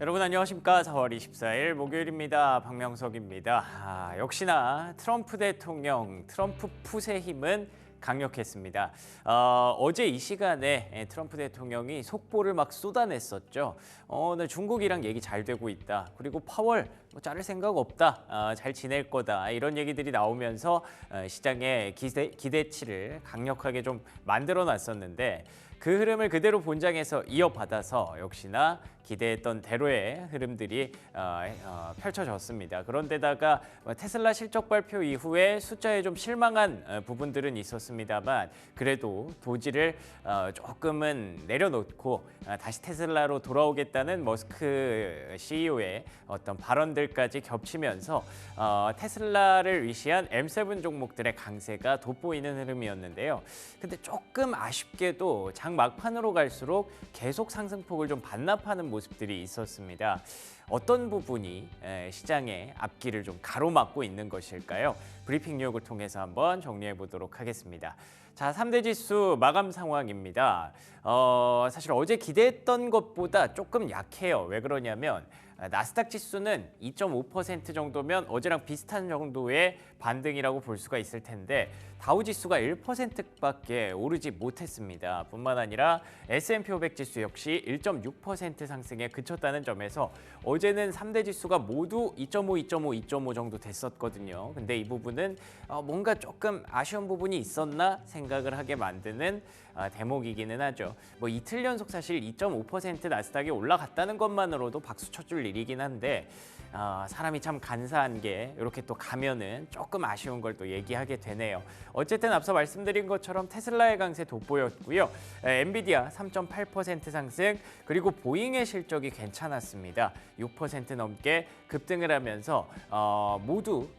여러분 안녕하십니까? 4월 24일 목요일입니다. 박명석입니다. 역시나 트럼프 대통령, 트럼프 풋의 힘은 강력했습니다. 어제 이 시간에 트럼프 대통령이 속보를 막 쏟아냈었죠. 오늘 중국이랑 얘기 잘 되고 있다. 그리고 파월 뭐 자를 생각 없다. 잘 지낼 거다. 이런 얘기들이 나오면서 시장의 기대치를 강력하게 좀 만들어 놨었는데 그 흐름을 그대로 본장에서 이어받아서 역시나 기대했던 대로의 흐름들이 펼쳐졌습니다. 그런데다가 테슬라 실적 발표 이후에 숫자에 좀 실망한 부분들은 있었습니다만 그래도 도지를 조금은 내려놓고 다시 테슬라로 돌아오겠다는 머스크 CEO의 어떤 발언들까지 겹치면서 테슬라를 위시한 M7 종목들의 강세가 돋보이는 흐름이었는데요. 근데 조금 아쉽게도 장 막판으로 갈수록 계속 상승폭을 좀 반납하는 모습들이 있었습니다. 어떤 부분이 시장의 앞길을 좀 가로막고 있는 것일까요? 브리핑 뉴욕을 통해서 한번 정리해 보도록 하겠습니다. 자, 3대 지수 마감 상황입니다. 사실 어제 기대했던 것보다 조금 약해요. 왜 그러냐면 나스닥 지수는 2.5% 정도면 어제랑 비슷한 정도의 반등이라고 볼 수가 있을 텐데 다우 지수가 1%밖에 오르지 못했습니다. 뿐만 아니라 S&P 500 지수 역시 1.6% 상승에 그쳤다는 점에서 어제는 3대 지수가 모두 2.5, 2.5, 2.5 정도 됐었거든요. 근데 이 부분은 뭔가 조금 아쉬운 부분이 있었나 생각을 하게 만드는 대목이기는 하죠. 뭐 이틀 연속 사실 2.5% 나스닥이 올라갔다는 것만으로도 박수 쳐줄 일이긴 한데 사람이 참 간사한 게 이렇게 또 가면은 조금 아쉬운 걸 또 얘기하게 되네요. 어쨌든 앞서 말씀드린 것처럼 테슬라의 강세 돋보였고요. 엔비디아 3.8% 상승, 그리고 보잉의 실적이 괜찮았습니다. 6% 넘게 급등을 하면서 모두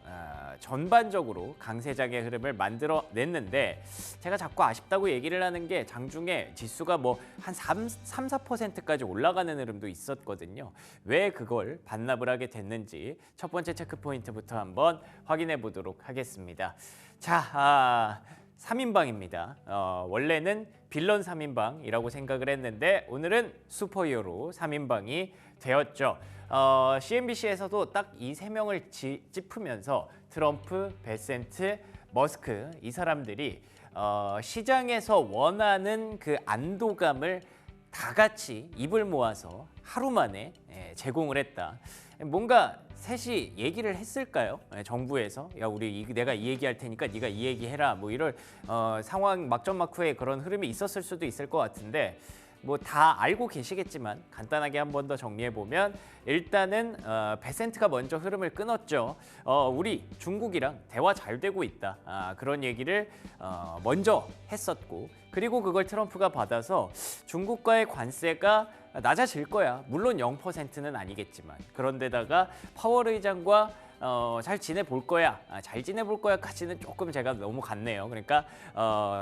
전반적으로 강세장의 흐름을 만들어냈는데 제가 자꾸 아쉽다고 얘기를 하는 게 장중에 지수가 뭐 한 3-4%까지 올라가는 흐름도 있었거든요. 왜 그걸 반납을 하게 됐는지 첫 번째 체크 포인트부터 한번 확인해 보도록 하겠습니다. 자, 3인방입니다. 원래는 빌런 3인방이라고 생각을 했는데 오늘은 슈퍼히어로 3인방이 되었죠. CNBC에서도 딱 이 세 명을 짚으면서 트럼프, 베센트, 머스크 이 사람들이 시장에서 원하는 그 안도감을 다 같이 입을 모아서 하루 만에 제공을 했다. 뭔가 셋이 얘기를 했을까요? 정부에서 야 우리 내가 이 얘기할 테니까 네가 이 얘기해라 뭐 이런 상황 막전 막후에 그런 흐름이 있었을 수도 있을 것 같은데 뭐 다 알고 계시겠지만 간단하게 한 번 더 정리해 보면 일단은 베센트가 먼저 흐름을 끊었죠. 우리 중국이랑 대화 잘 되고 있다. 그런 얘기를 먼저 했었고 그리고 그걸 트럼프가 받아서 중국과의 관세가 낮아질 거야. 물론 0%는 아니겠지만 그런데다가 파월 의장과 잘 지내볼 거야. 잘 지내볼 거야까지는 조금 제가 너무 갔네요. 그러니까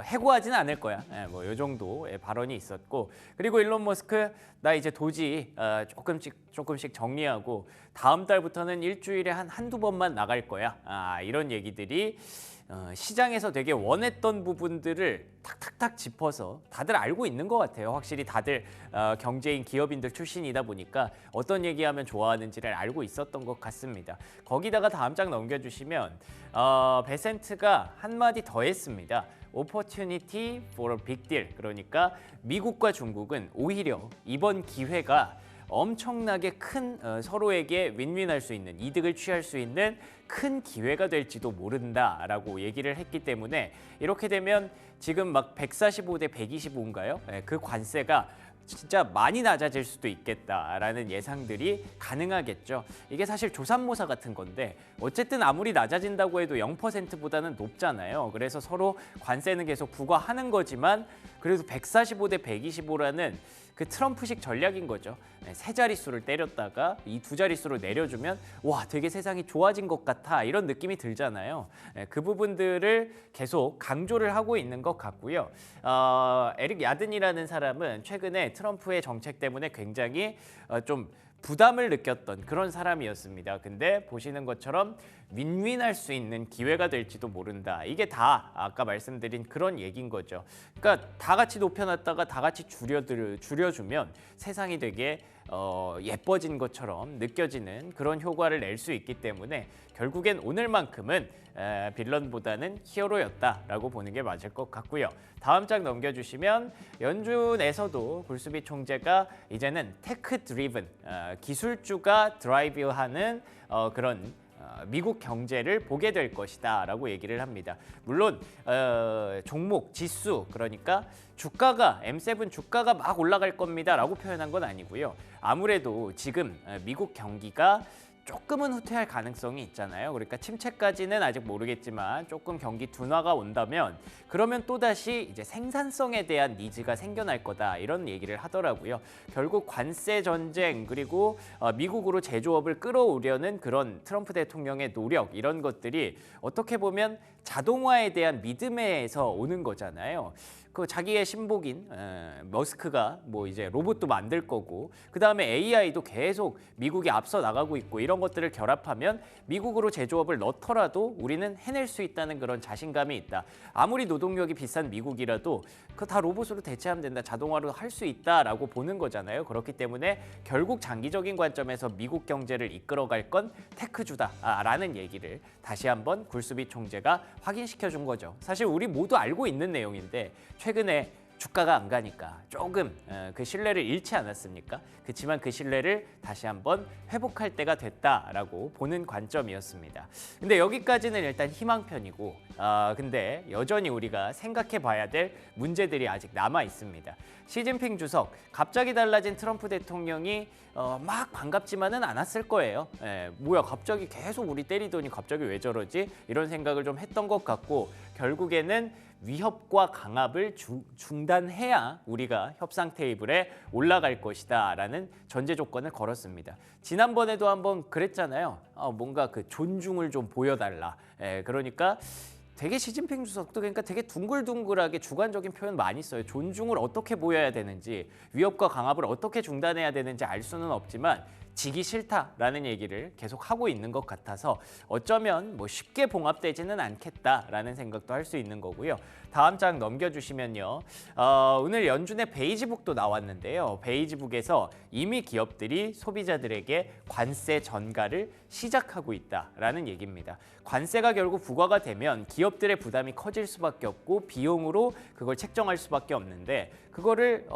해고하지는 않을 거야. 뭐 이 정도의 발언이 있었고 그리고 일론 머스크 나 이제 도지 조금씩 정리하고 다음 달부터는 일주일에 한두 번만 나갈 거야. 이런 얘기들이 시장에서 되게 원했던 부분들을 탁탁탁 짚어서 다들 알고 있는 것 같아요. 확실히 다들 경제인 기업인들 출신이다 보니까 어떤 얘기하면 좋아하는지를 알고 있었던 것 같습니다. 거기다가 다음 장 넘겨주시면 베센트가 한마디 더 했습니다. Opportunity for a big deal. 그러니까 미국과 중국은 오히려 이번 기회가 엄청나게 큰 서로에게 윈윈할 수 있는 이득을 취할 수 있는 큰 기회가 될지도 모른다라고 얘기를 했기 때문에 이렇게 되면 지금 막 145대 125인가요? 그 관세가 진짜 많이 낮아질 수도 있겠다라는 예상들이 가능하겠죠. 이게 사실 조삼모사 같은 건데 어쨌든 아무리 낮아진다고 해도 0%보다는 높잖아요. 그래서 서로 관세는 계속 부과하는 거지만 그래도 145대 125라는 그 트럼프식 전략인 거죠. 세 자릿수를 때렸다가 이 두 자릿수로 내려주면 와 되게 세상이 좋아진 것 같아 이런 느낌이 들잖아요. 그 부분들을 계속 강조를 하고 있는 것 같고요. 에릭 야든이라는 사람은 최근에 트럼프의 정책 때문에 굉장히 좀 부담을 느꼈던 그런 사람이었습니다. 근데 보시는 것처럼 윈윈할 수 있는 기회가 될지도 모른다. 이게 다 아까 말씀드린 그런 얘기인 거죠. 그러니까 다 같이 높여놨다가 다 같이 줄여주면 세상이 되게 예뻐진 것처럼 느껴지는 그런 효과를 낼 수 있기 때문에 결국엔 오늘만큼은 빌런보다는 히어로였다라고 보는 게 맞을 것 같고요. 다음 장 넘겨주시면 연준에서도 굴수비 총재가 이제는 테크 드리븐, 기술주가 드라이브하는 그런 미국 경제를 보게 될 것이다라고 얘기를 합니다. 물론 종목, 지수, 그러니까 주가가 M7 주가가 막 올라갈 겁니다라고 표현한 건 아니고요. 아무래도 지금 미국 경기가 조금은 후퇴할 가능성이 있잖아요. 그러니까 침체까지는 아직 모르겠지만 조금 경기 둔화가 온다면 그러면 또다시 이제 생산성에 대한 니즈가 생겨날 거다 이런 얘기를 하더라고요. 결국 관세 전쟁 그리고 미국으로 제조업을 끌어오려는 그런 트럼프 대통령의 노력 이런 것들이 어떻게 보면 자동화에 대한 믿음에서 오는 거잖아요. 그 자기의 신복인 머스크가 뭐 이제 로봇도 만들 거고 그다음에 AI도 계속 미국이 앞서 나가고 있고 이런 것들을 결합하면 미국으로 제조업을 넣더라도 우리는 해낼 수 있다는 그런 자신감이 있다. 아무리 노동력이 비싼 미국이라도 그 다 로봇으로 대체하면 된다. 자동화로 할 수 있다라고 보는 거잖아요. 그렇기 때문에 결국 장기적인 관점에서 미국 경제를 이끌어갈 건 테크주다라는 얘기를 다시 한번 굴수비 총재가 확인시켜 준 거죠. 사실 우리 모두 알고 있는 내용인데 최근에 주가가 안 가니까 조금 그 신뢰를 잃지 않았습니까? 그렇지만 그 신뢰를 다시 한번 회복할 때가 됐다라고 보는 관점이었습니다. 근데 여기까지는 일단 희망편이고 근데 여전히 우리가 생각해 봐야 될 문제들이 아직 남아 있습니다. 시진핑 주석 갑자기 달라진 트럼프 대통령이 막 반갑지만은 않았을 거예요. 뭐야 갑자기 계속 우리 때리더니 갑자기 왜 저러지? 이런 생각을 좀 했던 것 같고 결국에는 위협과 강압을 중단해야 우리가 협상 테이블에 올라갈 것이다 라는 전제 조건을 걸었습니다. 지난번에도 한번 그랬잖아요. 뭔가 그 존중을 좀 보여달라. 그러니까 되게 시진핑 주석도 그러니까 되게 둥글둥글하게 주관적인 표현 많이 써요. 존중을 어떻게 보여야 되는지 위협과 강압을 어떻게 중단해야 되는지 알 수는 없지만 지기 싫다라는 얘기를 계속 하고 있는 것 같아서 어쩌면 뭐 쉽게 봉합되지는 않겠다라는 생각도 할 수 있는 거고요. 다음 장 넘겨주시면요. 오늘 연준의 베이지북도 나왔는데요. 베이지북에서 이미 기업들이 소비자들에게 관세 전가를 시작하고 있다라는 얘기입니다. 관세가 결국 부과가 되면 기업들의 부담이 커질 수밖에 없고 비용으로 그걸 책정할 수밖에 없는데 그거를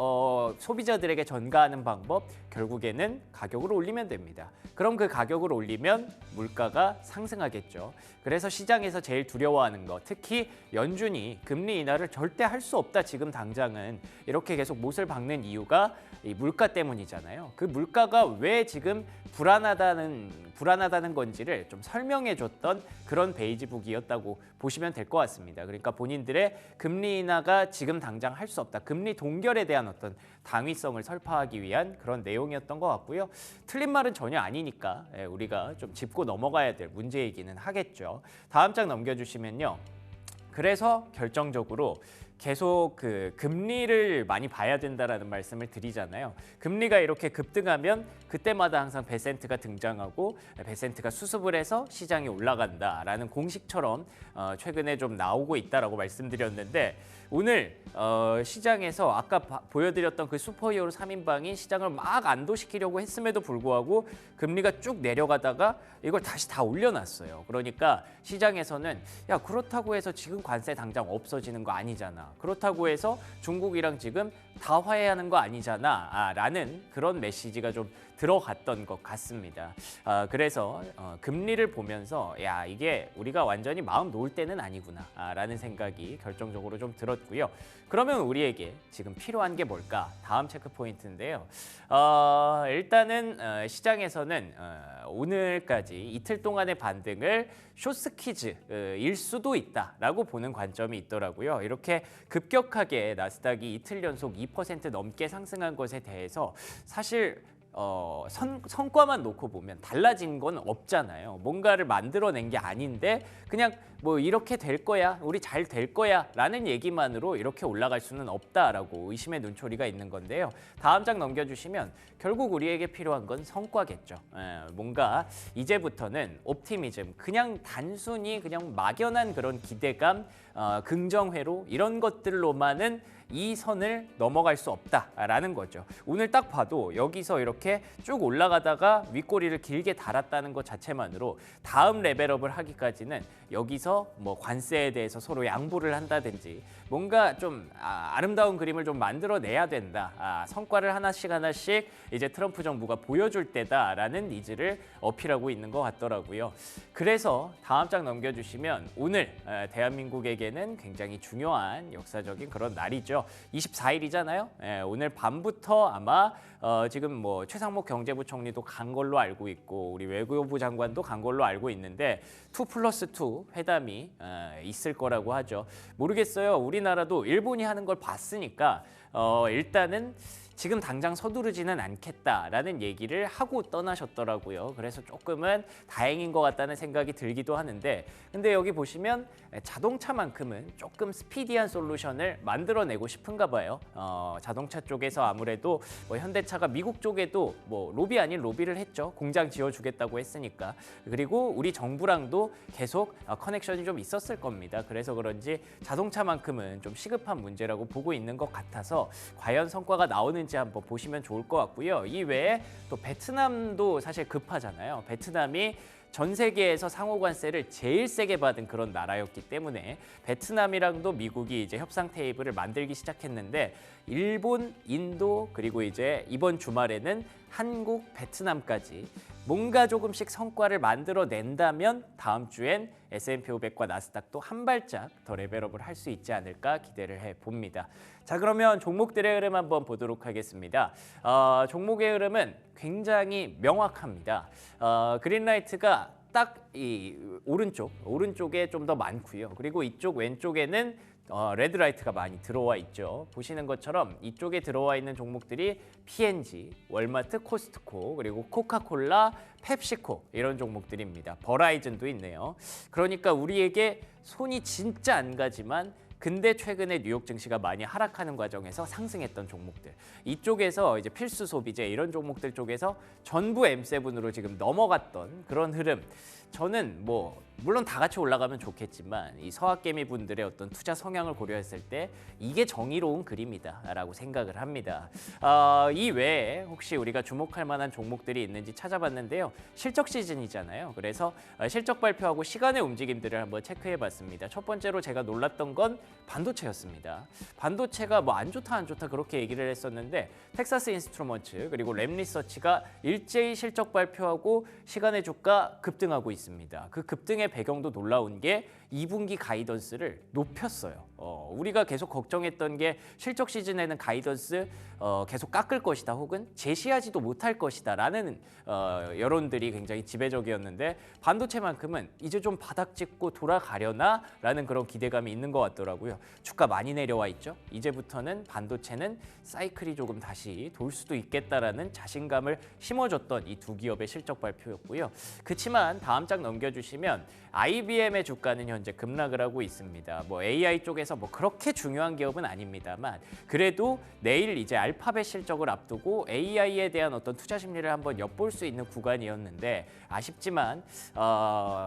소비자들에게 전가하는 방법 결국에는 가격을 올리면 됩니다. 그럼 그 가격을 올리면 물가가 상승하겠죠. 그래서 시장에서 제일 두려워하는 거 특히 연준이 금리 인하를 절대 할 수 없다 지금 당장은 이렇게 계속 못을 박는 이유가 이 물가 때문이잖아요. 그 물가가 왜 지금 불안하다는 건지를 좀 설명해 줬던 그런 베이지북이었다고 보시면 될 것 같습니다. 그러니까 본인들의 금리 인하가 지금 당장 할 수 없다. 금리 동결에 대한 어떤 당위성을 설파하기 위한 그런 내용이었던 것 같고요. 틀린 말은 전혀 아니니까 우리가 좀 짚고 넘어가야 될 문제이기는 하겠죠. 다음 장 넘겨주시면요. 그래서 결정적으로 계속 그 금리를 많이 봐야 된다라는 말씀을 드리잖아요. 금리가 이렇게 급등하면 그때마다 항상 베센트가 등장하고 베센트가 수습을 해서 시장이 올라간다라는 공식처럼 최근에 좀 나오고 있다라고 말씀드렸는데 오늘 시장에서 아까 보여드렸던 그 슈퍼히어로 3인방이 시장을 막 안도시키려고 했음에도 불구하고 금리가 쭉 내려가다가 이걸 다시 다 올려놨어요. 그러니까 시장에서는 야 그렇다고 해서 지금 관세 당장 없어지는 거 아니잖아. 그렇다고 해서 중국이랑 지금 다 화해하는 거 아니잖아 라는 그런 메시지가 좀 들어갔던 것 같습니다. 그래서 금리를 보면서 야 이게 우리가 완전히 마음 놓을 때는 아니구나 라는 생각이 결정적으로 좀 들었고요. 그러면 우리에게 지금 필요한 게 뭘까? 다음 체크 포인트인데요. 일단은 시장에서는 오늘까지 이틀 동안의 반등을 숏스퀴즈일 수도 있다라고 보는 관점이 있더라고요. 이렇게 급격하게 나스닥이 이틀 연속 2% 넘게 상승한 것에 대해서 사실 성과만 놓고 보면 달라진 건 없잖아요. 뭔가를 만들어낸 게 아닌데 그냥 뭐 이렇게 될 거야, 우리 잘 될 거야 라는 얘기만으로 이렇게 올라갈 수는 없다라고 의심의 눈초리가 있는 건데요. 다음 장 넘겨주시면 결국 우리에게 필요한 건 성과겠죠. 뭔가 이제부터는 옵티미즘, 그냥 단순히 그냥 막연한 그런 기대감, 긍정회로 이런 것들로만은 이 선을 넘어갈 수 없다라는 거죠. 오늘 딱 봐도 여기서 이렇게 쭉 올라가다가 윗꼬리를 길게 달았다는 것 자체만으로 다음 레벨업을 하기까지는 여기서 뭐 관세에 대해서 서로 양보를 한다든지 뭔가 좀 아름다운 그림을 좀 만들어내야 된다. 성과를 하나씩 이제 트럼프 정부가 보여줄 때다라는 니즈를 어필하고 있는 것 같더라고요. 그래서 다음 장 넘겨주시면 오늘 대한민국에게는 굉장히 중요한 역사적인 그런 날이죠. 24일이잖아요. 오늘 밤부터 아마 지금 뭐 최상목 경제부총리도 간 걸로 알고 있고 우리 외교부 장관도 간 걸로 알고 있는데 2+2 회담이 있을 거라고 하죠. 모르겠어요. 우리나라도 일본이 하는 걸 봤으니까 일단은 지금 당장 서두르지는 않겠다라는 얘기를 하고 떠나셨더라고요. 그래서 조금은 다행인 것 같다는 생각이 들기도 하는데 근데 여기 보시면 자동차만큼은 조금 스피디한 솔루션을 만들어내고 싶은가 봐요. 자동차 쪽에서 아무래도 뭐 현대차가 미국 쪽에도 뭐 로비 아닌 로비를 했죠. 공장 지어주겠다고 했으니까. 그리고 우리 정부랑도 계속 커넥션이 좀 있었을 겁니다. 그래서 그런지 자동차만큼은 좀 시급한 문제라고 보고 있는 것 같아서 과연 성과가 나오는지 한번 보시면 좋을 것 같고요. 이 외에 또 베트남도 사실 급하잖아요. 베트남이 전 세계에서 상호관세를 제일 세게 받은 그런 나라였기 때문에 베트남이랑도 미국이 이제 협상 테이블을 만들기 시작했는데 일본, 인도 그리고 이제 이번 주말에는 한국, 베트남까지 뭔가 조금씩 성과를 만들어낸다면 다음 주엔 S&P 500과 나스닥도 한 발짝 더 레벨업을 할 수 있지 않을까 기대를 해봅니다. 자, 그러면 종목들의 흐름 한번 보도록 하겠습니다. 종목의 흐름은 굉장히 명확합니다. 그린라이트가 딱 이 오른쪽에 좀 더 많고요. 그리고 이쪽 왼쪽에는 레드라이트가 많이 들어와 있죠. 보시는 것처럼 이쪽에 들어와 있는 종목들이 P&G, 월마트, 코스트코, 그리고 코카콜라, 펩시코 이런 종목들입니다. 버라이즌도 있네요. 그러니까 우리에게 손이 진짜 안 가지만 근데 최근에 뉴욕 증시가 많이 하락하는 과정에서 상승했던 종목들 이쪽에서 이제 필수 소비재 이런 종목들 쪽에서 전부 M7으로 지금 넘어갔던 그런 흐름 저는 뭐 물론 다 같이 올라가면 좋겠지만 이 서학개미 분들의 어떤 투자 성향을 고려했을 때 이게 정의로운 그림이다라고 생각을 합니다. 이 외에 혹시 우리가 주목할 만한 종목들이 있는지 찾아봤는데요. 실적 시즌이잖아요. 그래서 실적 발표하고 시간의 움직임들을 한번 체크해봤습니다. 첫 번째로 제가 놀랐던 건 반도체였습니다. 반도체가 뭐 안 좋다 그렇게 얘기를 했었는데 텍사스 인스트루먼트 그리고 램리서치가 일제히 실적 발표하고 시간의 주가 급등하고 있습니다. 그 급등의 배경도 놀라운 게 2분기 가이던스를 높였어요. 우리가 계속 걱정했던 게 실적 시즌에는 가이던스 계속 깎을 것이다 혹은 제시하지도 못할 것이다 라는 여론들이 굉장히 지배적이었는데 반도체만큼은 이제 좀 바닥 짚고 돌아가려나 라는 그런 기대감이 있는 것 같더라고요. 주가 많이 내려와 있죠. 이제부터는 반도체는 사이클이 조금 다시 돌 수도 있겠다라는 자신감을 심어줬던 이 두 기업의 실적 발표였고요. 그렇지만 다음 장 넘겨주시면 IBM의 주가는 현재 급락을 하고 있습니다. 뭐 AI 쪽에서 뭐 그렇게 중요한 기업은 아닙니다만 그래도 내일 이제 알파벳 실적을 앞두고 AI에 대한 어떤 투자 심리를 한번 엿볼 수 있는 구간이었는데 아쉽지만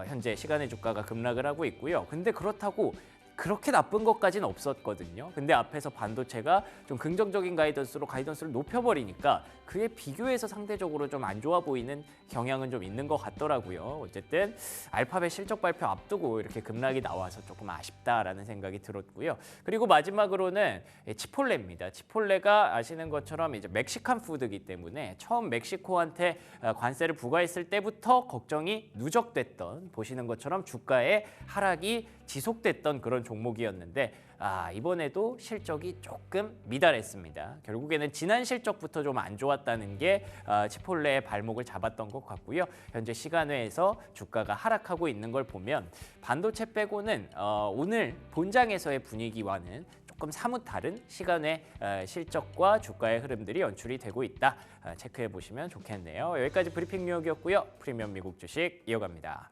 현재 시간의 주가가 급락을 하고 있고요. 근데 그렇다고 그렇게 나쁜 것까지는 없었거든요. 근데 앞에서 반도체가 좀 긍정적인 가이던스를 높여버리니까 그에 비교해서 상대적으로 좀 안 좋아 보이는 경향은 좀 있는 것 같더라고요. 어쨌든 알파벳 실적 발표 앞두고 이렇게 급락이 나와서 조금 아쉽다라는 생각이 들었고요. 그리고 마지막으로는 치폴레입니다. 치폴레가 아시는 것처럼 이제 멕시칸 푸드이기 때문에 처음 멕시코한테 관세를 부과했을 때부터 걱정이 누적됐던 보시는 것처럼 주가의 하락이 지속됐던 그런 종목이었는데 이번에도 실적이 조금 미달했습니다. 결국에는 지난 실적부터 좀 안 좋았다는 게 치폴레의 발목을 잡았던 것 같고요. 현재 시간외에서 주가가 하락하고 있는 걸 보면 반도체 빼고는 오늘 본장에서의 분위기와는 조금 사뭇 다른 시간의 실적과 주가의 흐름들이 연출이 되고 있다. 체크해 보시면 좋겠네요. 여기까지 브리핑 뉴욕이었고요. 프리미엄 미국 주식 이어갑니다.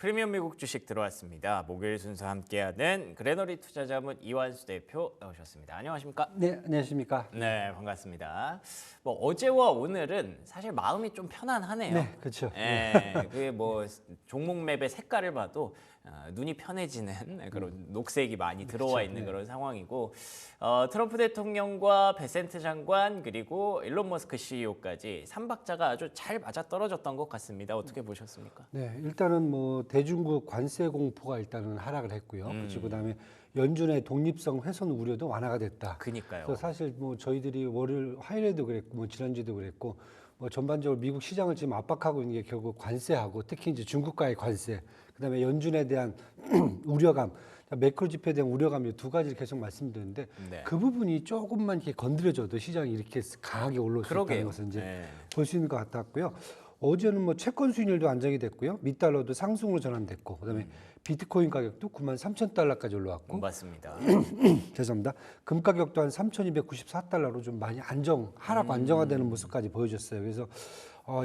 프리미엄 미국 주식 들어왔습니다. 목요일 순서 함께하는 그레너리 투자자문 이완수 대표 나오셨습니다. 안녕하십니까? 네, 안녕하십니까? 네, 반갑습니다. 뭐 어제와 오늘은 사실 마음이 좀 편안하네요. 네, 그렇죠. 그게 뭐 종목 맵의 색깔을 봐도 눈이 편해지는 그런 녹색이 많이 들어와 있는 그런 상황이고 트럼프 대통령과 베센트 장관 그리고 일론 머스크 CEO까지 삼박자가 아주 잘 맞아 떨어졌던 것 같습니다. 어떻게 보셨습니까? 네, 일단은 뭐 대중국 관세 공포가 일단은 하락을 했고요. 그다음에 연준의 독립성 훼손 우려도 완화가 됐다. 그니까요. 그래서 사실 뭐 저희들이 월요일, 화요일에도 그랬고 뭐 지난주에도 그랬고 뭐 전반적으로 미국 시장을 지금 압박하고 있는 게 결국 관세하고 특히 이제 중국과의 관세, 그다음에 연준에 대한 우려감, 매크로 지표에 대한 우려감 이 두 가지를 계속 말씀드렸는데 네. 그 부분이 조금만 이렇게 건드려져도 시장이 이렇게 강하게 올라올 수 있다는 것을 이제 볼 수 있는 것 같았고요. 어제는 뭐 채권 수익률도 안정이 됐고요. 미달러도 상승으로 전환됐고, 그다음에 비트코인 가격도 93,000달러까지 올라왔고, 맞습니다. 죄송합니다. 금 가격도 한 3,294달러로 좀 많이 하락 안정화되는 모습까지 보여줬어요. 그래서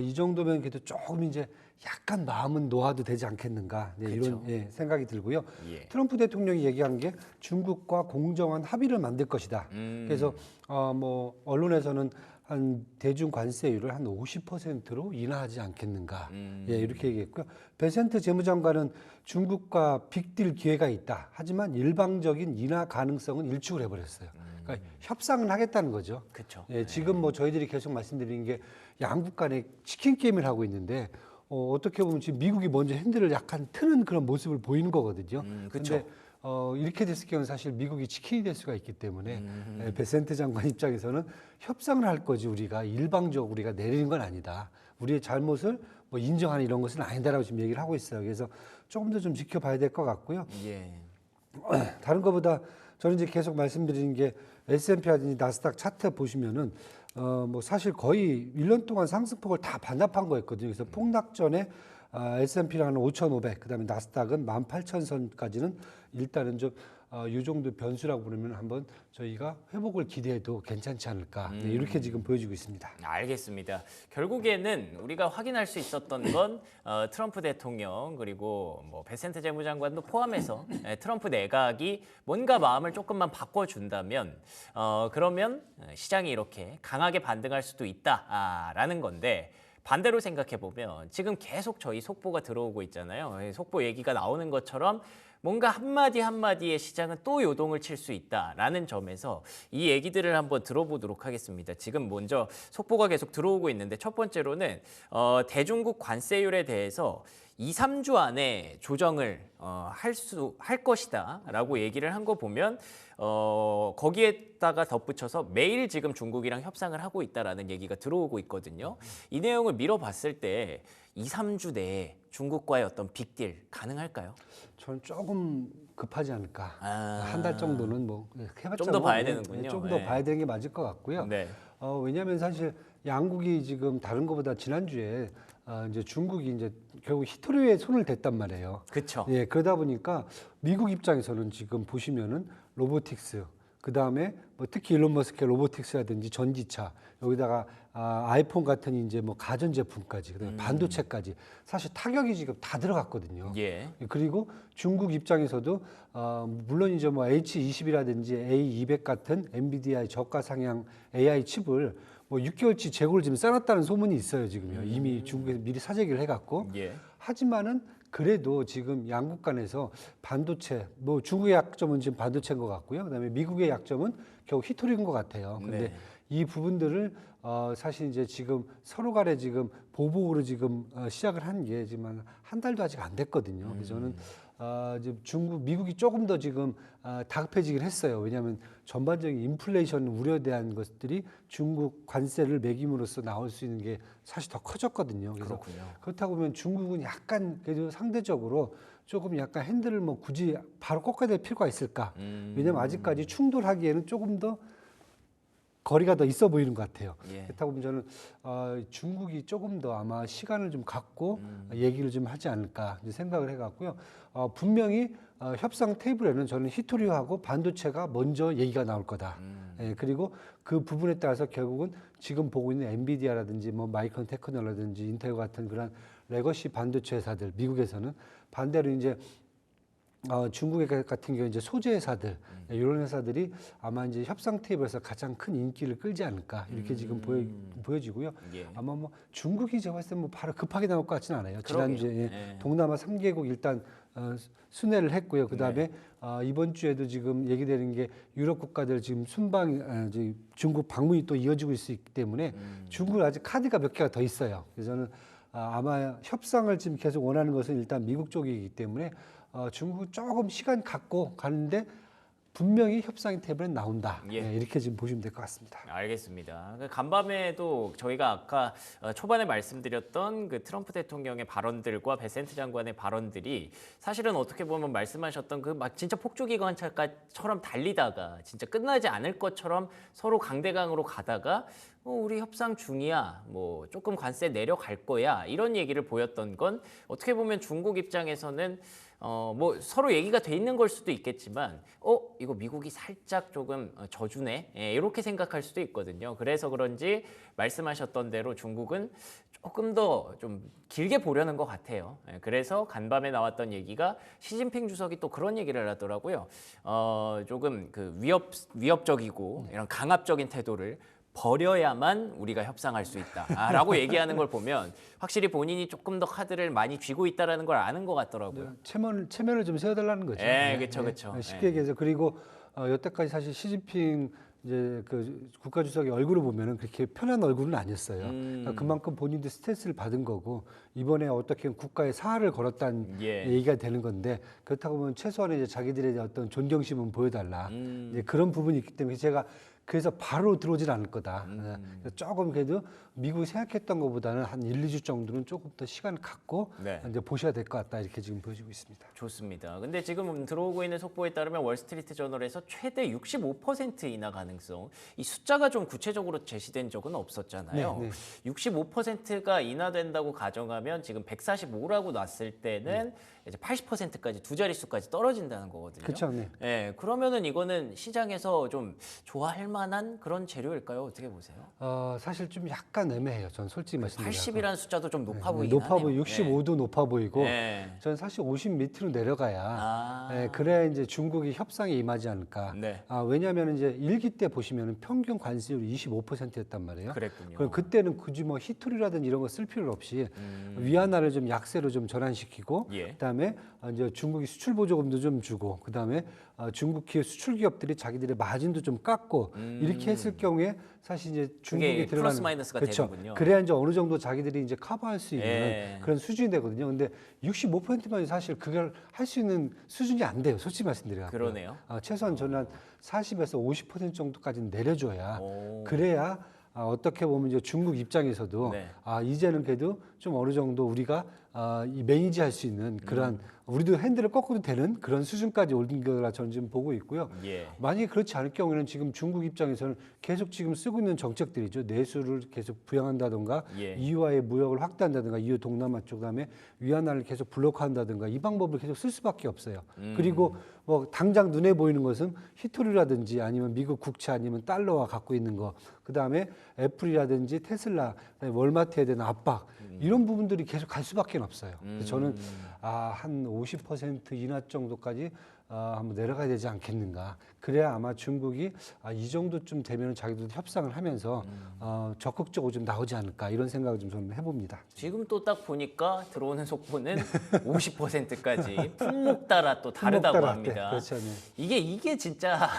이 정도면 그래도 조금 이제 약간 마음은 놓아도 되지 않겠는가, 네, 이런 생각이 들고요. 트럼프 대통령이 얘기한 게 중국과 공정한 합의를 만들 것이다. 그래서 뭐 언론에서는 한 대중 관세율을 한 50%로 인하하지 않겠는가, 이렇게 얘기했고요. 베센트 재무장관은 중국과 빅딜 기회가 있다. 하지만 일방적인 인하 가능성은 일축을 해버렸어요. 그러니까 협상은 하겠다는 거죠. 그렇죠. 지금 뭐 저희들이 계속 말씀드리는 게 양국 간에 치킨 게임을 하고 있는데 어떻게 보면 지금 미국이 먼저 핸들을 약간 트는 그런 모습을 보이는 거거든요. 그런데 이렇게 됐을 경우는 사실 미국이 치킨이 될 수가 있기 때문에 베센트 장관 입장에서는 협상을 할 거지 우리가 일방적으로 우리가 내리는 건 아니다. 우리의 잘못을 뭐 인정하는 이런 것은 아니다라고 지금 얘기를 하고 있어요. 그래서 조금 더 좀 지켜봐야 될 것 같고요. 다른 것보다 저는 이제 계속 말씀드리는 게 S&P라든지 나스닥 차트 보시면은 뭐 사실 거의 1년 동안 상승폭을 다 반납한 거였거든요. 그래서 폭락 전에 S&P랑 5,500, 그다음에 나스닥은 18,000선까지는 일단은 좀 이 정도 변수라고 부르면 한번 저희가 회복을 기대해도 괜찮지 않을까, 이렇게 지금 보여지고 있습니다. 알겠습니다. 결국에는 우리가 확인할 수 있었던 건 트럼프 대통령 그리고 뭐 베센트 재무장관도 포함해서 트럼프 내각이 뭔가 마음을 조금만 바꿔준다면 그러면 시장이 이렇게 강하게 반등할 수도 있다라는 건데, 반대로 생각해 보면 지금 계속 저희 속보가 들어오고 있잖아요. 속보 얘기가 나오는 것처럼 뭔가 한마디 한마디의 시장은 또 요동을 칠 수 있다라는 점에서 이 얘기들을 한번 들어보도록 하겠습니다. 지금 먼저 속보가 계속 들어오고 있는데, 첫 번째로는 대중국 관세율에 대해서 2, 3주 안에 조정을 할 것이다라고 얘기를 한 거 보면 거기에다가 덧붙여서 매일 지금 중국이랑 협상을 하고 있다라는 얘기가 들어오고 있거든요. 이 내용을 밀어봤을 때 2, 3주 내에 중국과의 어떤 빅딜 가능할까요? 저는 조금 급하지 않을까. 한 달 정도는 뭐 해봤자 좀 더 봐야 되는군요. 좀 더 봐야 되는 게 맞을 것 같고요. 왜냐하면 사실 양국이 지금 다른 것보다 지난주에 이제 중국이 이제 결국 히토리오에 손을 댔단 말이에요. 그렇죠. 그러다 보니까 미국 입장에서는 지금 보시면은 로보틱스, 그 다음에 뭐 특히 일론 머스크의 로보틱스라든지 전기차, 여기다가 아이폰 같은 이제 뭐 가전 제품까지, 그다음에 반도체까지 사실 타격이 지금 다 들어갔거든요. 그리고 중국 입장에서도 물론 이제 뭐 H20이라든지 A200 같은 엔비디아의 저가 상향 AI 칩을 뭐 6개월치 재고를 지금 써놨다는 소문이 있어요. 지금요. 이미 중국에서 미리 사재기를 해갖고. 하지만은 그래도 지금 양국 간에서 반도체, 뭐 중국의 약점은 지금 반도체인 것 같고요. 그다음에 미국의 약점은 겨우 히토리인 것 같아요. 근데 이 부분들을 사실 이제 지금 서로 간에 지금 보복으로 지금 시작을 한 게 지금 한 달도 아직 안 됐거든요. 그래서 저는 지금 미국이 조금 더 지금 다급해지긴 했어요. 왜냐하면 전반적인 인플레이션 우려에 대한 것들이 중국 관세를 매김으로써 나올 수 있는 게 사실 더 커졌거든요. 그래서 그렇다고 보면 중국은 약간 그래도 상대적으로 조금 약간 핸들을 뭐 굳이 바로 꺾어야 될 필요가 있을까? 왜냐하면 아직까지 충돌하기에는 조금 더 거리가 더 있어 보이는 것 같아요. 그렇다고 보면 저는 중국이 조금 더 아마 시간을 좀 갖고 얘기를 좀 하지 않을까 생각을 해갖고요. 분명히 협상 테이블에는 저는 히토리오하고 반도체가 먼저 얘기가 나올 거다. 그리고 그 부분에 따라서 결국은 지금 보고 있는 엔비디아라든지 뭐 마이크론 테크놀라든지 인텔 같은 그런 레거시 반도체 회사들 미국에서는 반대로 이제 중국 같은 경우 이제 소재 회사들 이런 회사들이 아마 이제 협상 테이블에서 가장 큰 인기를 끌지 않을까 이렇게 지금 보여지고요. 예. 아마 뭐 중국이 제가 봤을 때 뭐 바로 급하게 나올 것 같지는 않아요. 그러게요. 지난주에 예. 동남아 3개국 일단 순회를 했고요. 그다음에 이번 주에도 지금 얘기되는 게 유럽 국가들 지금 이제 중국 방문이 또 이어지고 있기 때문에 중국은 아직 카드가 몇 개가 더 있어요. 그래서 저는 아마 협상을 지금 계속 원하는 것은 일단 미국 쪽이기 때문에 중국은 조금 시간 갖고 가는데 분명히 협상 테이블에 나온다. 예. 네, 이렇게 지금 보시면 될 것 같습니다. 알겠습니다. 간밤에도 저희가 아까 초반에 말씀드렸던 그 트럼프 대통령의 발언들과 베센트 장관의 발언들이 사실은 어떻게 보면 말씀하셨던 그 막 진짜 폭주기관차처럼 달리다가 진짜 끝나지 않을 것처럼 서로 강대강으로 가다가 우리 협상 중이야, 뭐 조금 관세 내려갈 거야 이런 얘기를 보였던 건 어떻게 보면 중국 입장에서는 뭐 서로 얘기가 돼 있는 걸 수도 있겠지만 이거 미국이 살짝 조금 져주네 이렇게 생각할 수도 있거든요. 그래서 그런지 말씀하셨던 대로 중국은 조금 더 좀 길게 보려는 것 같아요. 그래서 간밤에 나왔던 얘기가 시진핑 주석이 또 그런 얘기를 하더라고요. 조금 그 위협적이고 이런 강압적인 태도를 버려야만 우리가 협상할 수 있다라고 얘기하는 걸 보면 확실히 본인이 조금 더 카드를 많이 쥐고 있다라는 걸 아는 것 같더라고요. 체면을 좀 세워달라는 거죠. 그렇죠. 쉽게 얘기해서 그리고 여태까지 사실 시진핑 이제 그 국가주석의 얼굴을 보면은 그렇게 편한 얼굴은 아니었어요. 그러니까 그만큼 본인도 스트레스를 받은 거고 이번에 어떻게 국가에 사활을 걸었다는 얘기가 되는 건데 그렇다고 보면 최소한의 이제 자기들의 어떤 존경심은 보여달라. 이제 그런 부분이 있기 때문에 제가 그래서 바로 들어오질 않을 거다. 조금 그래도 미국이 생각했던 것보다는 한 1, 2주 정도는 조금 더 시간을 갖고 이제 보셔야 될 것 같다. 이렇게 지금 보여지고 있습니다. 좋습니다. 근데 지금 들어오고 있는 속보에 따르면 월스트리트 저널에서 최대 65% 인하 가능성. 이 숫자가 좀 구체적으로 제시된 적은 없었잖아요. 65%가 인하된다고 가정하면 지금 145라고 놨을 때는 이제 80%까지 두 자릿수까지 떨어진다는 거거든요. 그렇죠. 네. 그러면은 이거는 시장에서 좀 좋아할 만한 그런 재료일까요? 어떻게 보세요? 사실 좀 약간 애매해요. 전 솔직히 말씀드리면 80이라는 숫자도 좀 높아 보이긴 높아 보이 하네요. 65도 높아 보이고 네. 저는 사실 50 밑으로 내려가야 그래야 이제 중국이 협상에 임하지 않을까. 네. 왜냐하면 이제 일기 때 보시면 평균 관세율이 25%였단 말이에요. 그랬군요. 그럼 그때는 굳이 뭐 히토리라든지 이런 거 쓸 필요 없이 위안화를 좀 약세로 좀 전환시키고 그다음에 이제 중국이 수출 보조금도 좀 주고 그다음에 중국 기업 수출 기업들이 자기들의 마진도 좀 깎고 이렇게 했을 경우에 사실 이제 중국이 들어가는 플러스 마이너스가 되는군요. 그래야 이제 어느 정도 자기들이 이제 커버할 수 있는 그런 수준이 되거든요. 근데 65%만 사실 그걸 할 수 있는 수준이 안 돼요. 솔직히 말씀드려요. 그러네요. 최소한 저는 한 40에서 50% 정도까지는 내려줘야 그래야 어떻게 보면 이제 중국 입장에서도 이제는 그래도 좀 어느 정도 우리가 이 매니지할 수 있는 그런 우리도 핸들을 꺾어도 되는 그런 수준까지 온 거라 저는 지금 보고 있고요. 만약에 그렇지 않을 경우에는 지금 중국 입장에서는 계속 지금 쓰고 있는 정책들이죠. 내수를 계속 부양한다든가 EU와의 무역을 확대한다든가 EU 동남아 쪽 그다음에 위안화를 계속 블록한다든가 이 방법을 계속 쓸 수밖에 없어요. 그리고 뭐 당장 눈에 보이는 것은 히토리라든지 아니면 미국 국채 아니면 달러와 갖고 있는 거 그다음에 애플이라든지 테슬라 월마트에 대한 압박 이런 부분들이 계속 갈 수밖에 없어요. 그래서 저는 한 50% 인하 정도까지 한번 내려가야 되지 않겠는가. 그래야 아마 중국이 이 정도쯤 되면 자기들도 협상을 하면서 적극적으로 좀 나오지 않을까 이런 생각을 좀 저는 해봅니다. 지금 또 딱 보니까 들어오는 속보는 50%까지 품목 따라 또 다르다고 합니다. 그렇죠. 네. 이게 진짜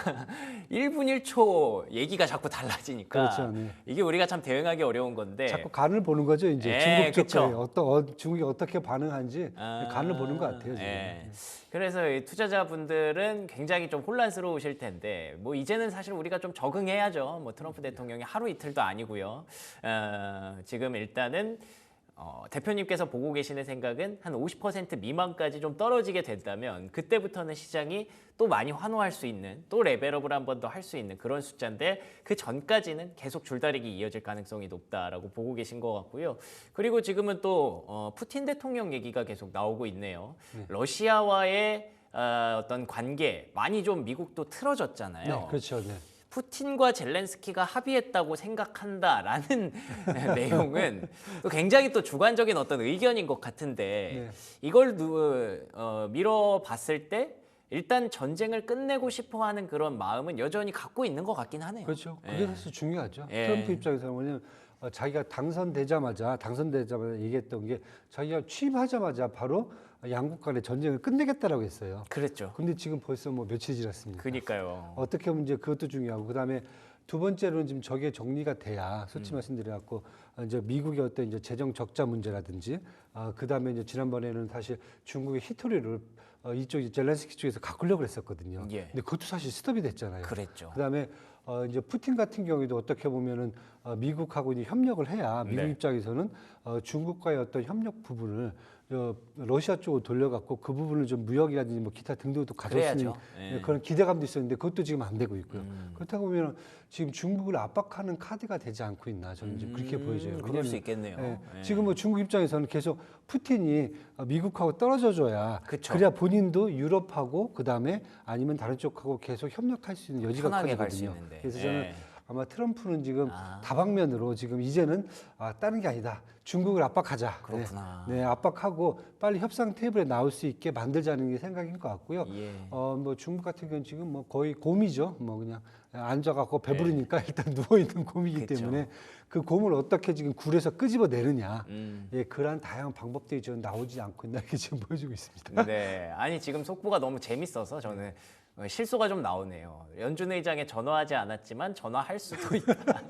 1분 1초 얘기가 자꾸 달라지니까 그렇죠. 네. 이게 우리가 참 대응하기 어려운 건데 자꾸 간을 보는 거죠. 이제 중국 쪽에 중국이 어떻게 반응하는지 간을 보는 것 같아요. 지금. 그래서 이 투자자분들은 굉장히 좀 혼란스러우실 텐데 뭐 이제는 사실 우리가 좀 적응해야죠. 뭐 트럼프 대통령이 하루 이틀도 아니고요. 지금 일단은 대표님께서 보고 계시는 생각은 한 50% 미만까지 좀 떨어지게 된다면 그때부터는 시장이 또 많이 환호할 수 있는 또 레벨업을 한 번 더 할 수 있는 그런 숫자인데 그 전까지는 계속 줄다리기 이어질 가능성이 높다라고 보고 계신 것 같고요. 그리고 지금은 또 푸틴 대통령 얘기가 계속 나오고 있네요. 러시아와의 어떤 관계 많이 좀 미국도 틀어졌잖아요. 네, 그렇죠. 네. 푸틴과 젤렌스키가 합의했다고 생각한다라는 내용은 또 굉장히 또 주관적인 어떤 의견인 것 같은데 이걸 미뤄봤을 때 일단 전쟁을 끝내고 싶어하는 그런 마음은 여전히 갖고 있는 것 같긴 하네요. 그렇죠. 그게 사실 중요하죠. 예. 트럼프 입장에서는 뭐냐면 자기가 당선되자마자 얘기했던 게 자기가 취임하자마자 바로 양국 간의 전쟁을 끝내겠다라고 했어요. 그랬죠. 근데 지금 벌써 뭐 며칠 지났습니까? 그러니까요. 어떻게 보면 이제 그것도 중요하고 그다음에 두 번째로는 지금 저게 정리가 돼야 솔직히 말씀드려갖고 이제 미국의 어떤 이제 재정 적자 문제라든지 그다음에 이제 지난번에는 사실 중국의 히토리를 이쪽 젤렌스키 쪽에서 가꾸려고 했었거든요. 예. 근데 그것도 사실 스톱이 됐잖아요. 그랬죠. 그다음에 이제 푸틴 같은 경우에도 어떻게 보면은 미국하고 이제 협력을 해야 미국 네. 입장에서는 중국과의 어떤 협력 부분을 러시아 쪽으로 돌려갖고 그 부분을 좀 무역이라든지 뭐 기타 등등도 가져올 수 있는 그래야죠. 예. 그런 기대감도 있었는데 그것도 지금 안 되고 있고요. 그렇다고 보면 지금 중국을 압박하는 카드가 되지 않고 있나 저는 이제 그렇게 보여져요. 그럴 수 있겠네요. 예, 예. 지금 뭐 중국 입장에서는 계속 푸틴이 미국하고 떨어져줘야 그쵸. 그래야 본인도 유럽하고 그다음에 아니면 다른 쪽하고 계속 협력할 수 있는 여지가 편하게 갈수 커지거든요. 있는데. 그래서 예. 저는 아마 트럼프는 지금 다방면으로 지금 이제는 다른 게 아니다. 중국을 압박하자. 그렇구나. 네, 압박하고 빨리 협상 테이블에 나올 수 있게 만들자는 게 생각인 것 같고요. 예. 뭐 중국 같은 경우는 지금 뭐 거의 곰이죠. 뭐 그냥 앉아갖고 배부르니까 일단 누워 있는 곰이기 그쵸. 때문에 그 곰을 어떻게 지금 굴에서 끄집어 내느냐. 음. 예, 그러한 다양한 방법들이 지금 나오지 않고 있나 이렇게 지금 보여주고 있습니다. 네. 아니 지금 속보가 너무 재밌어서 저는 실수가 좀 나오네요. 연준 의장에 전화하지 않았지만 전화할 수도 있다.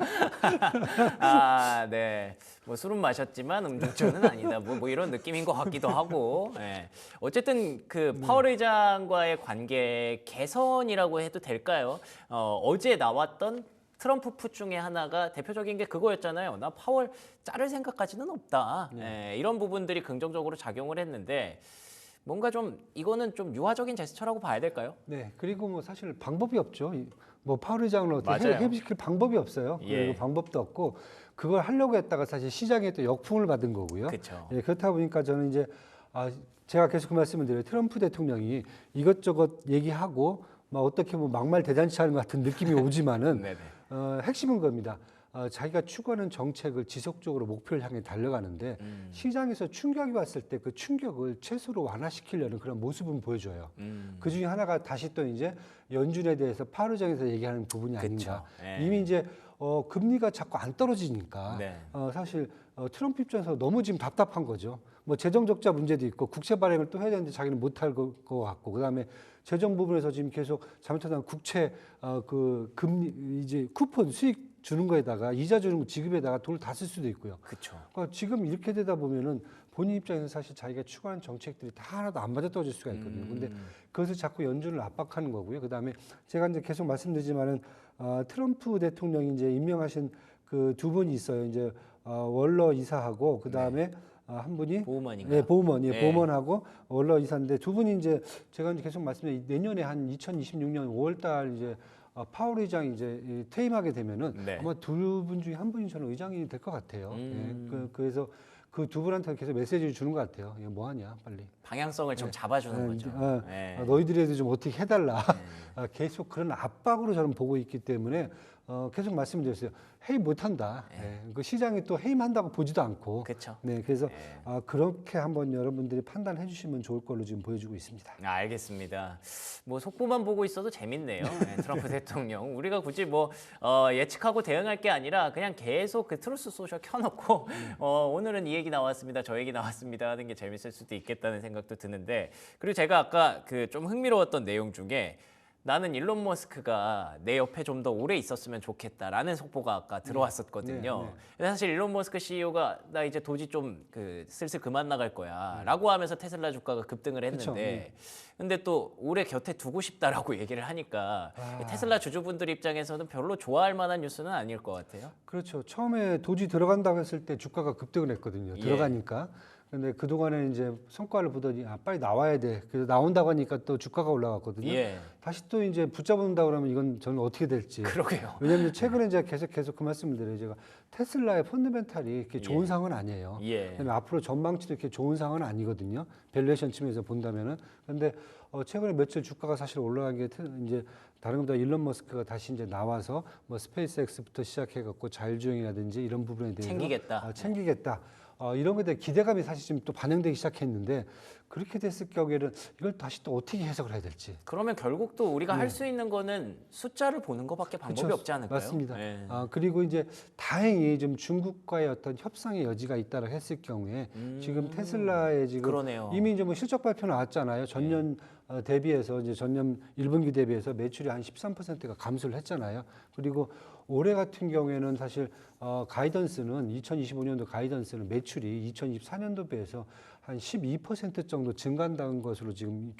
아, 네. 뭐 술은 마셨지만 음주운전은 아니다. 뭐 이런 느낌인 것 같기도 하고. 네. 어쨌든 그 파월 의장과의 관계 개선이라고 해도 될까요? 어제 나왔던 트럼프 푸 중에 하나가 대표적인 게 그거였잖아요. 나 파월 자를 생각까지는 없다. 네, 이런 부분들이 긍정적으로 작용을 했는데 뭔가 좀 이거는 좀 유화적인 제스처라고 봐야 될까요? 네, 그리고 뭐 사실 방법이 없죠. 뭐 파월 의장을 어떻게 맞아요. 해시킬 방법이 없어요. 예. 그리고 방법도 없고 그걸 하려고 했다가 사실 시장에 또 역풍을 받은 거고요. 그쵸. 예, 그렇다 보니까 저는 이제 제가 계속 그 말씀을 드려요. 트럼프 대통령이 이것저것 얘기하고 막 어떻게 뭐 막말 대잔치하는 것 같은 느낌이 오지만은 네네. 핵심은 겁니다. 자기가 추구하는 정책을 지속적으로 목표를 향해 달려가는데 시장에서 충격이 왔을 때 그 충격을 최소로 완화시키려는 그런 모습은 보여줘요. 그 중에 하나가 다시 또 이제 연준에 대해서 파월 의장에서 얘기하는 부분이 아닌가. 예. 이미 이제 금리가 자꾸 안 떨어지니까 네. 사실 트럼프 입장에서 너무 지금 답답한 거죠. 뭐 재정 적자 문제도 있고 국채 발행을 또 해야 되는데 자기는 못할 것 같고 그다음에 재정 부분에서 지금 계속 잘못하면 국채 그 금리 이제 쿠폰 수익 주는 거에다가 이자 주는 거 지급에다가 돈을 다 쓸 수도 있고요. 그렇죠. 그러니까 지금 이렇게 되다 보면은 본인 입장에서 사실 자기가 추구하는 정책들이 다 하나도 안 맞아 떨어질 수가 있거든요. 근데 그것을 자꾸 연준을 압박하는 거고요. 그다음에 제가 이제 계속 말씀드리지만은 트럼프 대통령이 이제 임명하신 그 두 분이 있어요. 이제 월러 이사하고 그다음에 한 분이 보우먼인가? 네, 보우먼, 예, 네. 보우먼하고 월러 이사인데 두 분이 이제 제가 이제 계속 말씀드린 내년에 한 2026년 5월달 이제 파월 의장이 이제 퇴임하게 되면은 네. 아마 두 분 중에 한 분이 저는 의장이 될 것 같아요. 예, 그래서 그 두 분한테 계속 메시지를 주는 것 같아요. 이거 뭐 하냐, 빨리. 방향성을 좀 잡아주는 거죠. 네. 너희들에도 좀 어떻게 해달라. 계속 그런 압박으로 저는 보고 있기 때문에 계속 말씀드렸어요. 해임 못한다. 그 시장이 또 해임한다고 보지도 않고. 그렇죠. 네, 그래서 그렇게 한번 여러분들이 판단해 주시면 좋을 걸로 지금 보여주고 있습니다. 알겠습니다. 뭐 속보만 보고 있어도 재밌네요. 네, 트럼프 대통령. 우리가 굳이 뭐 예측하고 대응할 게 아니라 그냥 계속 그 트루스 소셜 켜놓고 오늘은 이 얘기 나왔습니다. 저 얘기 나왔습니다 하는 게 재밌을 수도 있겠다는 생각도 드는데 그리고 제가 아까 그 좀 흥미로웠던 내용 중에 나는 일론 머스크가 내 옆에 좀 더 오래 있었으면 좋겠다라는 속보가 아까 들어왔었거든요. 사실 일론 머스크 CEO가 나 이제 도지 좀 그 슬슬 그만 나갈 거야라고 하면서 테슬라 주가가 급등을 했는데, 근데 또 오래 곁에 두고 싶다라고 얘기를 하니까 테슬라 주주분들 입장에서는 별로 좋아할 만한 뉴스는 아닐 것 같아요. 그렇죠. 처음에 도지 들어간다고 했을 때 주가가 급등을 했거든요. 들어가니까. 근데 그동안에 이제 성과를 보더니 빨리 나와야 돼. 그래서 나온다고 하니까 또 주가가 올라갔거든요. 예. 다시 또 이제 붙잡는다 그러면 이건 저는 어떻게 될지. 그러게요. 왜냐하면 최근에 제가 계속 그 말씀을 드려요. 제가 테슬라의 펀더멘탈이 이렇게 좋은 예. 상황은 아니에요. 예. 그다음에 앞으로 전망치도 이렇게 좋은 상황은 아니거든요. 밸류에이션 측면에서 본다면은. 그런데 최근에 며칠 주가가 사실 올라간 게 이제 다른 것보다 일론 머스크가 다시 이제 나와서 뭐 스페이스X부터 시작해갖고 자율주행이라든지 이런 부분에 대해서 챙기겠다. 챙기겠다. 이런 것에 대한 기대감이 사실 지금 또 반영되기 시작했는데 그렇게 됐을 경우에는 이걸 다시 또 어떻게 해석을 해야 될지. 그러면 결국 또 우리가 할 수 있는 거는 숫자를 보는 것밖에 방법이 그쵸. 없지 않을까요? 맞습니다. 예. 그리고 이제 다행히 좀 중국과의 어떤 협상의 여지가 있다고 했을 경우에 지금 테슬라의 지금 그러네요. 이미 이제 뭐 실적 발표 나왔잖아요. 전년 대비해서 이제 전년 1분기 대비해서 매출이 한 13%가 감소를 했잖아요. 그리고 올해 같은 경우에는 사실 가이던스는 2025년도 가이던스는 매출이 2024년도 비해서 한 12% 정도 증가한다는 것으로 지금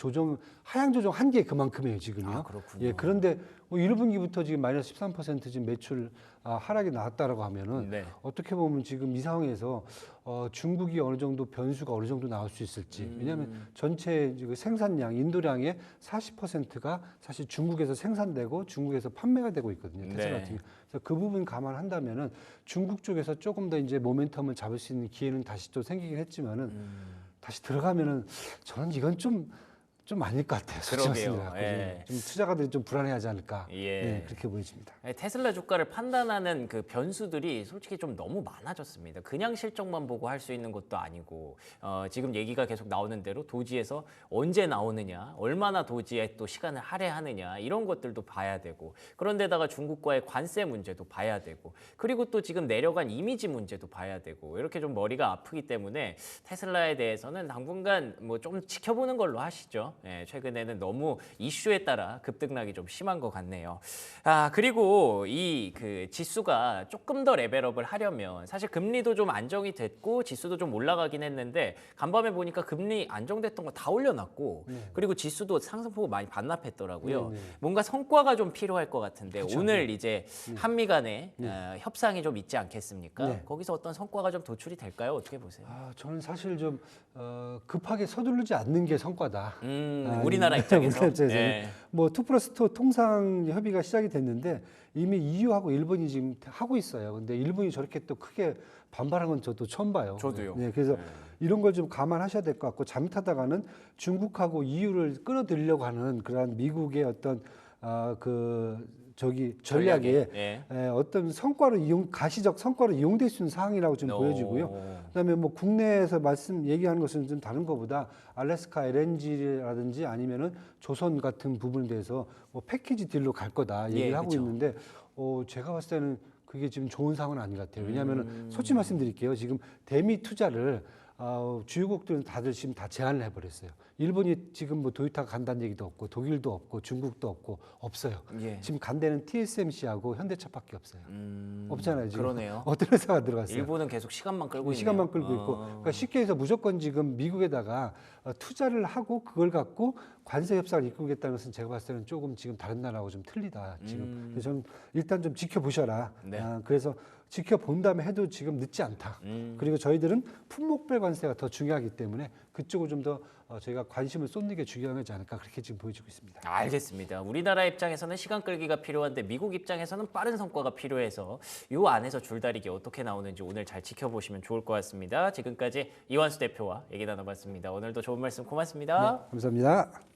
하향 조정한 게 그만큼이에요 지금요. 아, 그렇군요. 예, 그런데 뭐 1분기부터 지금 마이너스 13% 지금 매출 하락이 나왔다라고 하면은 네. 어떻게 보면 지금 이 상황에서 중국이 어느 정도 변수가 어느 정도 나올 수 있을지. 왜냐하면 전체 지금 생산량, 인도량의 40%가 사실 중국에서 생산되고 중국에서 판매가 되고 있거든요. 테슬라 네. 같은 경우. 그래서 그 부분 감안한다면은 중국 쪽에서 조금 더 이제 모멘텀을 잡을 수 있는 기회는 다시 또 생기긴 했지만은 다시 들어가면은 저는 이건 좀 아닐 것 같아요. 솔직히 그러게요. 말씀드려서. 예. 좀 투자가들이 좀 불안해하지 않을까. 예. 그렇게 보여집니다. 테슬라 주가를 판단하는 그 변수들이 솔직히 좀 너무 많아졌습니다. 그냥 실적만 보고 할 수 있는 것도 아니고 지금 얘기가 계속 나오는 대로 도지에서 언제 나오느냐, 얼마나 도지에 또 시간을 할애하느냐 이런 것들도 봐야 되고 그런데다가 중국과의 관세 문제도 봐야 되고 그리고 또 지금 내려간 이미지 문제도 봐야 되고 이렇게 좀 머리가 아프기 때문에 테슬라에 대해서는 당분간 뭐 좀 지켜보는 걸로 하시죠. 예, 최근에는 너무 이슈에 따라 급등락이 좀 심한 것 같네요. 그리고 이 그 지수가 조금 더 레벨업을 하려면 사실 금리도 좀 안정이 됐고 지수도 좀 올라가긴 했는데 간밤에 보니까 금리 안정됐던 거 다 올려놨고 그리고 지수도 상승폭을 많이 반납했더라고요. 네. 뭔가 성과가 좀 필요할 것 같은데 그쵸. 오늘 이제 한미 간에 협상이 좀 있지 않겠습니까? 네. 거기서 어떤 성과가 좀 도출이 될까요? 어떻게 보세요? 저는 사실 좀 급하게 서두르지 않는 게 성과다. 우리나라 입장에서. 우리나라 입장에서는 예. 뭐 2+2 통상 협의가 시작이 됐는데 이미 EU하고 일본이 지금 하고 있어요. 근데 일본이 저렇게 또 크게 반발한 건 저도 처음 봐요. 저도요. 네, 그래서 이런 걸 좀 감안하셔야 될 것 같고 잘못하다가는 중국하고 EU를 끌어들이려고 하는 그러한 미국의 어떤 전략에 예. 어떤 가시적 성과로 이용될 수 있는 상황이라고 좀 보여지고요. 그다음에 뭐 국내에서 얘기하는 것은 좀 다른 것보다 알래스카 LNG라든지 아니면은 조선 같은 부분에 대해서 뭐 패키지 딜로 갈 거다 얘기를 하고 그쵸. 있는데 제가 봤을 때는 그게 지금 좋은 상황은 아닌 것 같아요. 왜냐하면은 솔직히 말씀드릴게요. 지금 대미 투자를 주요국들은 다들 지금 다 제한을 해버렸어요. 일본이 지금 뭐 도요타가 간다는 얘기도 없고 독일도 없고 중국도 없어요. 예. 지금 간 데는 TSMC하고 현대차밖에 없어요. 없잖아요. 지금. 그러네요. 어떤 회사가 들어갔어요? 일본은 계속 시간만 끌고 있네요. 시간만 끌고 있고 그러니까 쉽게 해서 무조건 지금 미국에다가 투자를 하고 그걸 갖고 관세 협상을 이끌겠다는 것은 제가 봤을 때는 조금 지금 다른 나라하고 좀 틀리다. 지금 그래서 저는 일단 좀 지켜보셔라. 네. 그래서 지켜본 다음에 해도 지금 늦지 않다. 그리고 저희들은 품목별 관세가 더 중요하기 때문에 그쪽을 좀 더 저희가 관심을 쏟는 게 중요하지 않을까 그렇게 지금 보여지고 있습니다. 알겠습니다. 우리나라 입장에서는 시간 끌기가 필요한데 미국 입장에서는 빠른 성과가 필요해서 이 안에서 줄다리기 어떻게 나오는지 오늘 잘 지켜보시면 좋을 것 같습니다. 지금까지 이완수 대표와 얘기 나눠봤습니다. 오늘도 좋은 말씀 고맙습니다. 네, 감사합니다.